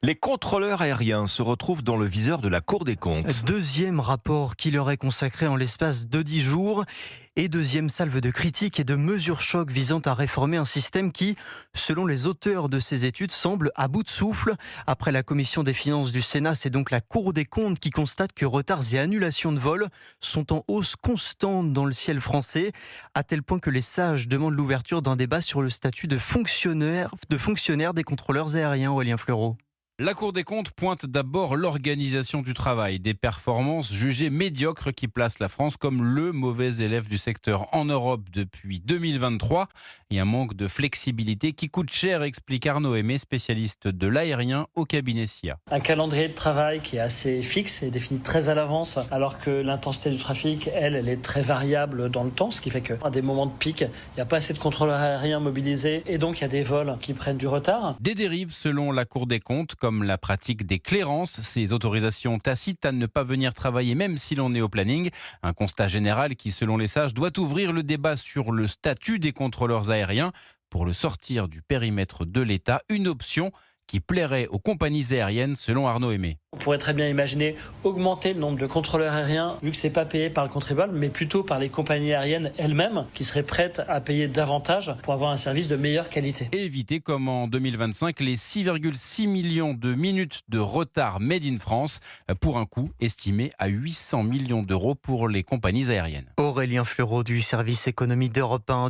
Les contrôleurs aériens se retrouvent dans le viseur de la Cour des comptes. Deuxième rapport qui leur est consacré en l'espace de 10 jours et deuxième salve de critiques et de mesures choc visant à réformer un système qui, selon les auteurs de ces études, semble à bout de souffle. Après la commission des finances du Sénat, c'est donc la Cour des comptes qui constate que retards et annulations de vols sont en hausse constante dans le ciel français, à tel point que les sages demandent l'ouverture d'un débat sur le statut de fonctionnaire des contrôleurs aériens. Aurélien Fleureau. La Cour des comptes pointe d'abord l'organisation du travail, des performances jugées médiocres qui placent la France comme le mauvais élève du secteur en Europe depuis 2023 et un manque de flexibilité qui coûte cher, explique Arnaud Aimé, spécialiste de l'aérien au cabinet SIA. Un calendrier de travail qui est assez fixe et défini très à l'avance, alors que l'intensité du trafic, elle est très variable dans le temps, ce qui fait qu'à des moments de pic, il n'y a pas assez de contrôleurs aériens mobilisés et donc il y a des vols qui prennent du retard. Des dérives selon la Cour des comptes, comme la pratique des clérances, ces autorisations tacites à ne pas venir travailler même si l'on est au planning. Un constat général qui, selon les sages, doit ouvrir le débat sur le statut des contrôleurs aériens pour le sortir du périmètre de l'État, une option qui plairait aux compagnies aériennes selon Arnaud Aimé. On pourrait très bien imaginer augmenter le nombre de contrôleurs aériens, vu que c'est pas payé par le contribuable, mais plutôt par les compagnies aériennes elles-mêmes, qui seraient prêtes à payer davantage pour avoir un service de meilleure qualité. Et éviter, comme en 2025, les 6,6 millions de minutes de retard made in France, pour un coût estimé à 800 millions d'euros pour les compagnies aériennes. Aurélien Fleureau du service économique d'Europe 1.